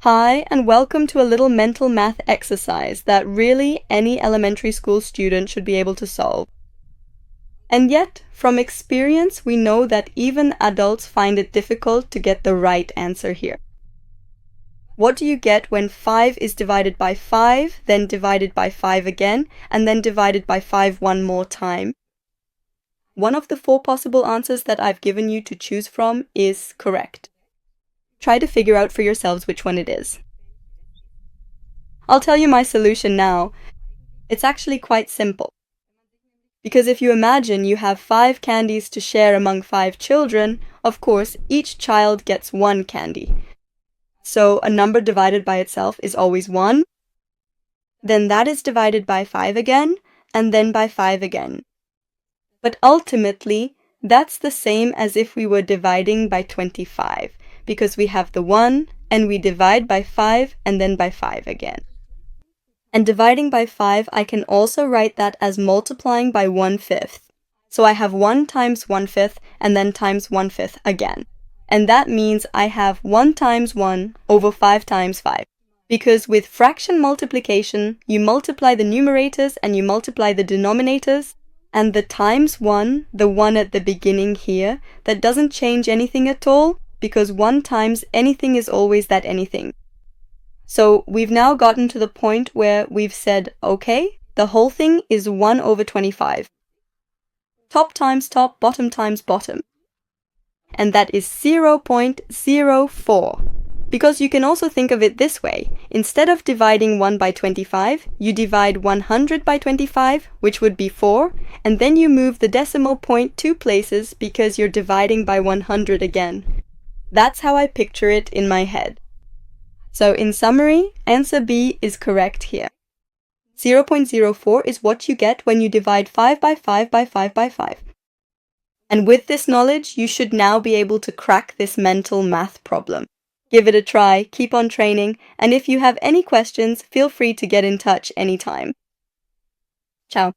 Hi, and welcome to a little mental math exercise that really any elementary school student should be able to solve. And yet, from experience, we know that even adults find it difficult to get the right answer here. What do you get when 5 is divided by 5, then divided by 5 again, and then divided by 5 one more time? One of the 4 possible answers that I've given you to choose from is correct. Try to figure out for yourselves which one it is. I'll tell you my solution now. It's actually quite simple. Because if you imagine you have 5 candies to share among 5 children, of course, each child gets 1 candy. So a number divided by itself is always 1. Then that is divided by 5 again, and then by 5 again. But ultimately, that's the same as if we were dividing by 25, because we have the 1, and we divide by 5, and then by 5 again. And dividing by 5, I can also write that as multiplying by 1/5. So I have 1 times 1/5, and then times 1/5 again. And that means I have 1 times 1 over 5 times 5. Because with fraction multiplication, you multiply the numerators and you multiply the denominators, and the times 1, the 1 at the beginning here, that doesn't change anything at all, because 1 times anything is always that anything. So we've now gotten to the point where we've said, okay, the whole thing is 1 over 25. Top times top, bottom times bottom. And that is 0.04. Because you can also think of it this way. Instead of dividing 1 by 25, you divide 100 by 25, which would be 4, and then you move the decimal point 2 places because you're dividing by 100 again. That's how I picture it in my head. So in summary, answer B is correct here. 0.04 is what you get when you divide 5 by 5 by 5 by 5. And with this knowledge, you should now be able to crack this mental math problem. Give it a try, keep on training, and if you have any questions, feel free to get in touch anytime. Ciao.